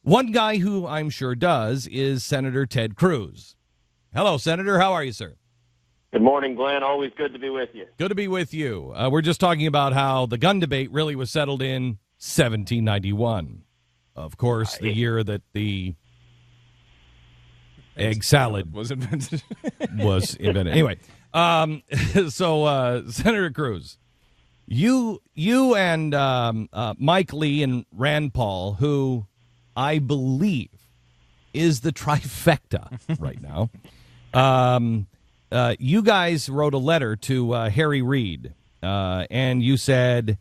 One guy who I'm sure does is Senator Ted Cruz. Hello, Senator. How are you, sir? Good morning, Glenn. Always good to be with you. Good to be with you. We're just talking about how the gun debate really was settled in 1791. Of course, the year that the egg salad was invented. Anyway, Senator Cruz, you and Mike Lee and Rand Paul, who I believe is the trifecta right now, you guys wrote a letter to Harry Reid, and you said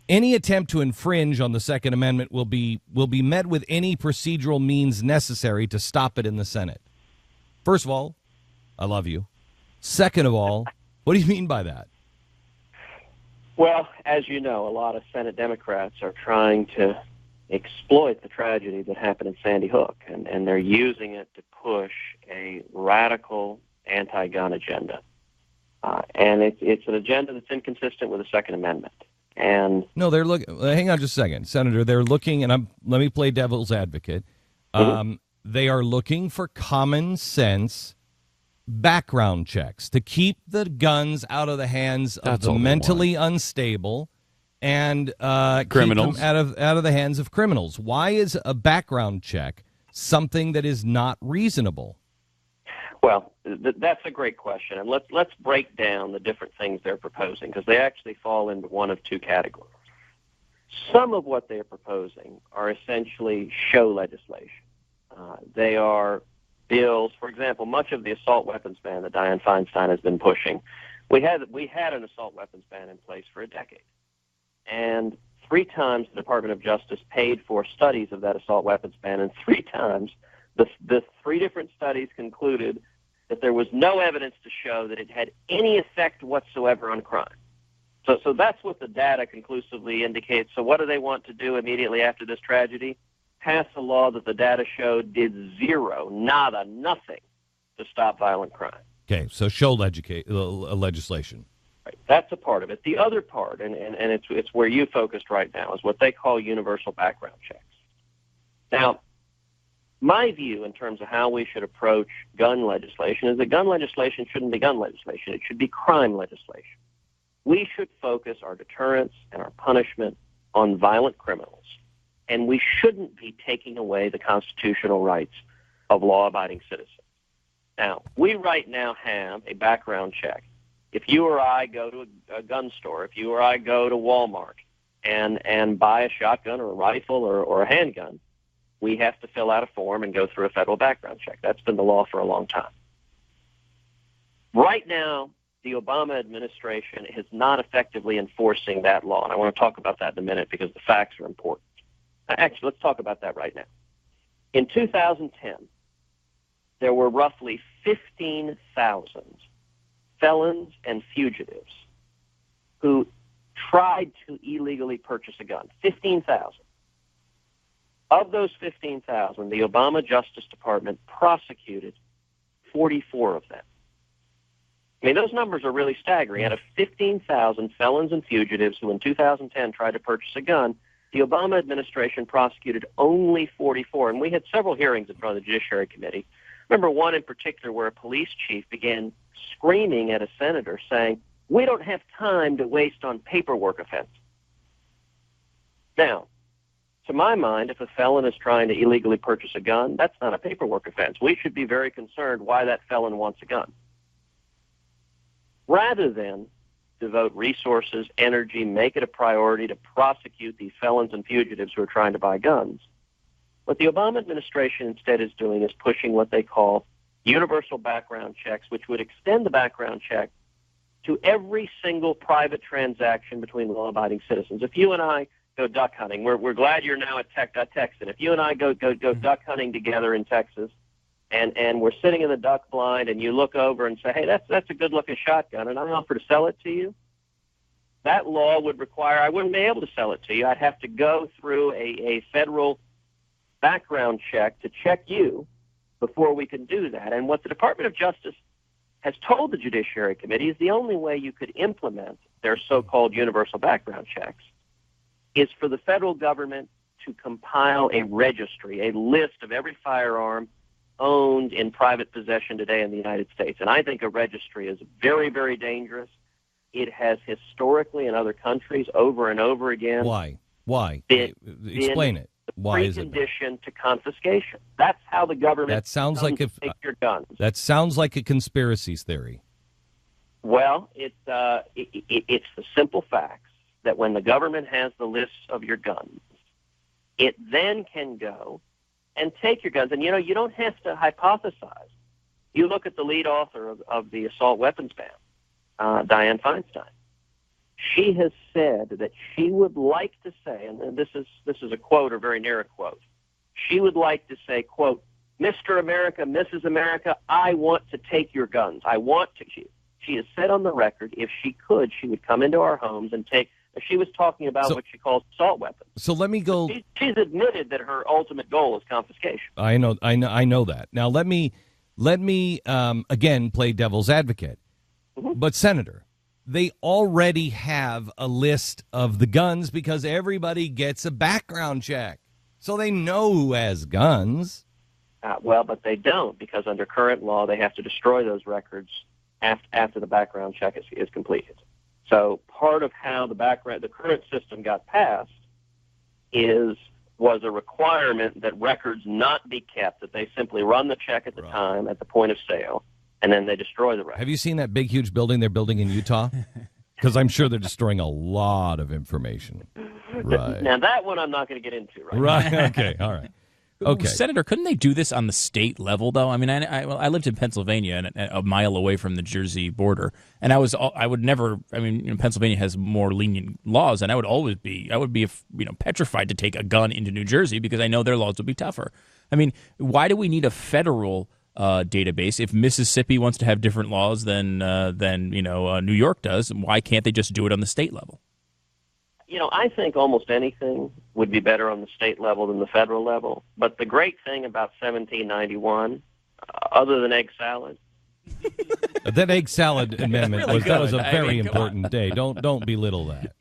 any attempt to infringe on the Second Amendment will be met with any procedural means necessary to stop it in the Senate. First of all, I love you. Second of all, what do you mean by that? Well, as you know, a lot of Senate Democrats are trying to exploit the tragedy that happened in Sandy Hook, and they're using it to push a radical anti-gun agenda. And it's an agenda that's inconsistent with the Second Amendment. And no, they're looking. Hang on just a second, Senator. They're looking, and let me play devil's advocate. They are looking for common sense background checks to keep the guns out of the hands of the mentally unstable and criminals, keep them out of the hands of criminals. Why is a background check something that is not reasonable? Well, that's a great question, and let's break down the different things they're proposing, because they actually fall into one of two categories. Some of what they're proposing are essentially show legislation. They are bills, for example, much of the assault weapons ban that Dianne Feinstein has been pushing. We had an assault weapons ban in place for a decade, and 3 times the Department of Justice paid for studies of that assault weapons ban, and 3 times the 3 different studies concluded that there was no evidence to show that it had any effect whatsoever on crime. So that's what the data conclusively indicates. So what do they want to do immediately after this tragedy? Pass a law that the data showed did zero, nada, nothing to stop violent crime. Okay, so show legislation. Right. That's a part of it. The other part, and it's where you focused right now, is what they call universal background checks. Now, my view in terms of how we should approach gun legislation is that gun legislation shouldn't be gun legislation. It should be crime legislation. We should focus our deterrence and our punishment on violent criminals, and we shouldn't be taking away the constitutional rights of law-abiding citizens. Now, we right now have a background check. If you or I go to a gun store, if you or I go to Walmart and buy a shotgun or a rifle or a handgun, we have to fill out a form and go through a federal background check. That's been the law for a long time. Right now, the Obama administration is not effectively enforcing that law, and I want to talk about that in a minute because the facts are important. Actually, let's talk about that right now. In 2010, there were roughly 15,000 felons and fugitives who tried to illegally purchase a gun. 15,000. Of those 15,000, the Obama Justice Department prosecuted 44 of them. I mean, those numbers are really staggering. Out of 15,000 felons and fugitives who in 2010 tried to purchase a gun, the Obama administration prosecuted only 44. And we had several hearings in front of the Judiciary Committee. Remember one in particular where a police chief began screaming at a senator saying, "We don't have time to waste on paperwork offenses." Now, to my mind, if a felon is trying to illegally purchase a gun, that's not a paperwork offense. We should be very concerned why that felon wants a gun. Rather than devote resources, energy, make it a priority to prosecute these felons and fugitives who are trying to buy guns, what the Obama administration instead is doing is pushing what they call universal background checks, which would extend the background check to every single private transaction between law-abiding citizens. If you and I go duck hunting, we're glad you're now at Texan. If you and I go duck hunting together in Texas, and we're sitting in the duck blind, and you look over and say, "Hey, that's a good-looking shotgun," and I offer to sell it to you, that law would require I wouldn't be able to sell it to you. I'd have to go through a federal background check to check you before we can do that. And what the Department of Justice has told the Judiciary Committee is the only way you could implement their so-called universal background checks is for the federal government to compile a registry, a list of every firearm owned in private possession today in the United States. And I think a registry is very, very dangerous. It has historically in other countries over and over again. Why? Explain it. Why is it? Precondition to confiscation. That's how the government take your guns. That sounds like a conspiracy theory. Well, it's the simple facts that when the government has the lists of your guns, it then can go and take your guns. And, you know, you don't have to hypothesize. You look at the lead author of the assault weapons ban, Dianne Feinstein. She has said that she would like to say, and this is a quote or very near a quote, she would like to say, quote, Mr. America, Mrs. America, I want to take your guns. I want to. She has said on the record, if she could, she would come into our homes and take. She was talking about what she calls assault weapons. So let me go. She's admitted that her ultimate goal is confiscation. I know that. Now let me again play devil's advocate. Mm-hmm. But Senator, they already have a list of the guns because everybody gets a background check, so they know who has guns. Well, but they don't, because under current law, they have to destroy those records after the background check is completed. So part of how the current system got passed was a requirement that records not be kept, that they simply run the check at the time at the point of sale, and then they destroy the record. Have you seen that big, huge building they're building in Utah? Because I'm sure they're destroying a lot of information. Right. Now, that one I'm not going to get into right now. Okay, all right. Okay. Senator, couldn't they do this on the state level, though? I mean, I lived in Pennsylvania, and a mile away from the Jersey border, and Pennsylvania has more lenient laws, and I would be petrified to take a gun into New Jersey because I know their laws would be tougher. I mean, why do we need a federal database if Mississippi wants to have different laws than New York does? Why can't they just do it on the state level? You know, I think almost anything would be better on the state level than the federal level. But the great thing about 1791, other than egg salad, that egg salad amendment was a very important day. Don't belittle that.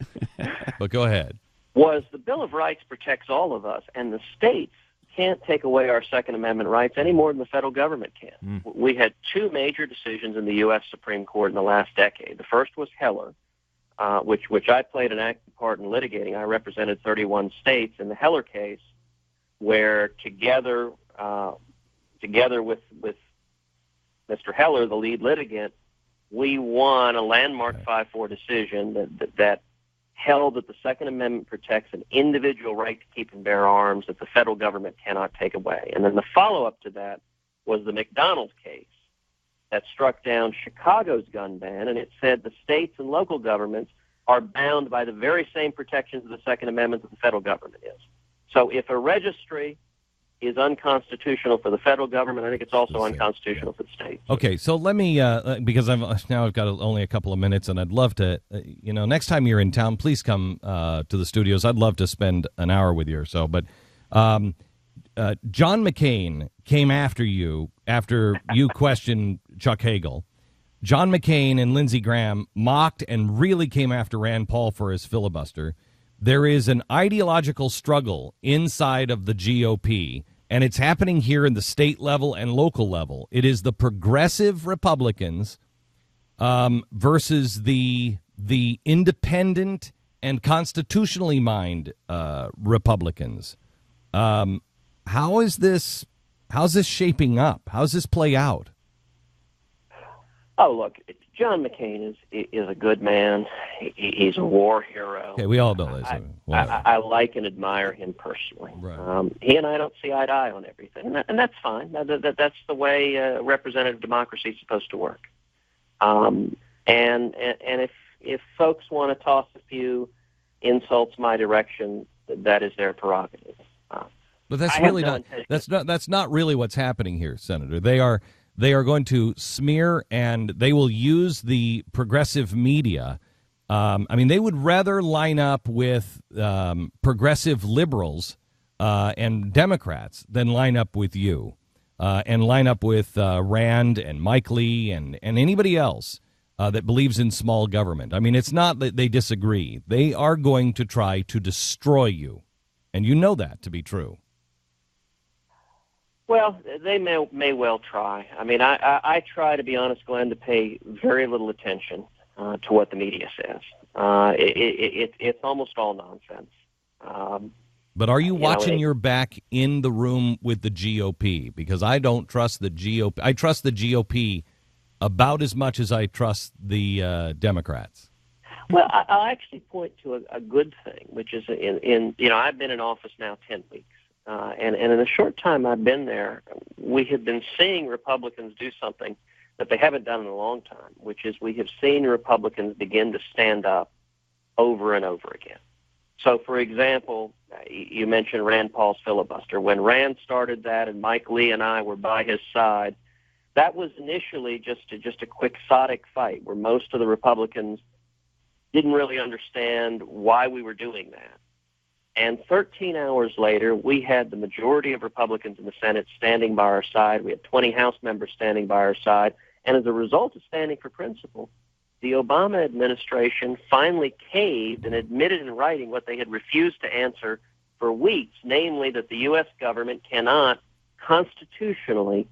But go ahead. Was the Bill of Rights protects all of us, and the states can't take away our Second Amendment rights any more than the federal government can. We had two major decisions in the U.S. Supreme Court in the last decade. The first was Heller, which I played an active part in litigating. I represented 31 states in the Heller case, where together with Mr. Heller, the lead litigant, we won a landmark 5-4 decision that held that the Second Amendment protects an individual right to keep and bear arms that the federal government cannot take away. And then the follow-up to that was the McDonald case that struck down Chicago's gun ban, and it said the states and local governments are bound by the very same protections of the Second Amendment that the federal government is. So if a registry is unconstitutional for the federal government, I think it's also unconstitutional for the states. Okay, so let me, because I've got only a couple of minutes, and I'd love to, next time you're in town, please come to the studios. I'd love to spend an hour with you or so. But John McCain came after you after you questioned Chuck Hagel. John McCain and Lindsey Graham mocked and really came after Rand Paul for his filibuster. There is an ideological struggle inside of the GOP, and it's happening here in the state level and local level. It is the progressive Republicans versus the independent and constitutionally minded Republicans. How's this shaping up? How's this play out? Oh, look, John McCain is a good man. He's a war hero. Okay, we all know this. I like and admire him personally. Right. He and I don't see eye to eye on everything, and that's fine. That's the way representative democracy is supposed to work. And if folks want to toss a few insults my direction, that is their prerogative. But that's not really what's happening here, Senator. They are going to smear, and they will use the progressive media. They would rather line up with progressive liberals and Democrats than line up with you and line up with Rand and Mike Lee and anybody else that believes in small government. I mean, it's not that they disagree. They are going to try to destroy you. And you know that to be true. Well, they may well try. I mean, I try, to be honest, Glenn, to pay very little attention to what the media says. It's almost all nonsense. But are you watching your back in the room with the GOP? Because I don't trust the GOP. I trust the GOP about as much as I trust the Democrats. Well, I'll actually point to a good thing, which is I've been in office now 10 weeks. And in the short time I've been there, we have been seeing Republicans do something that they haven't done in a long time, which is we have seen Republicans begin to stand up over and over again. So, for example, you mentioned Rand Paul's filibuster. When Rand started that and Mike Lee and I were by his side, that was initially just a quixotic fight where most of the Republicans didn't really understand why we were doing that. And 13 hours later, we had the majority of Republicans in the Senate standing by our side. We had 20 House members standing by our side. And as a result of standing for principle, the Obama administration finally caved and admitted in writing what they had refused to answer for weeks, namely that the U.S. government cannot constitutionally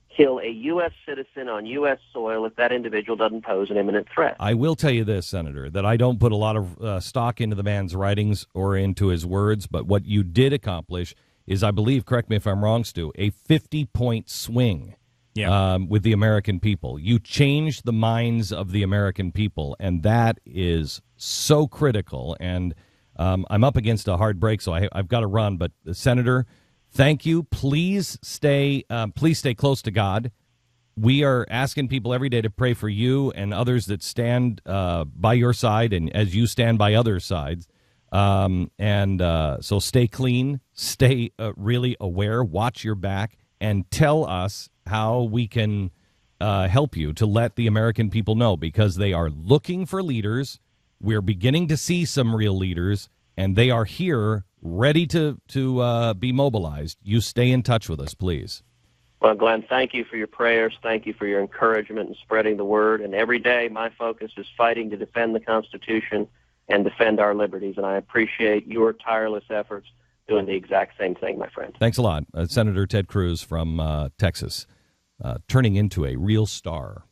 kill a U.S. citizen on U.S. soil if that individual doesn't pose an imminent threat. I will tell you this, Senator, that I don't put a lot of stock into the man's writings or into his words, but what you did accomplish is, I believe, correct me if I'm wrong, Stu, a 50-point swing with the American people. You changed the minds of the American people, and that is so critical. And I'm up against a hard break, so I've got to run. But, Senator, thank you. Please stay close to God. We are asking people every day to pray for you and others that stand by your side, and as you stand by other sides. So stay clean, stay really aware, watch your back, and tell us how we can help you to let the American people know, because they are looking for leaders. We're beginning to see some real leaders, and they are here ready to be mobilized. You stay in touch with us, please. Well, Glenn, thank you for your prayers. Thank you for your encouragement and spreading the word. And every day my focus is fighting to defend the Constitution and defend our liberties. And I appreciate your tireless efforts doing the exact same thing, my friend. Thanks a lot. Senator Ted Cruz from Texas, turning into a real star.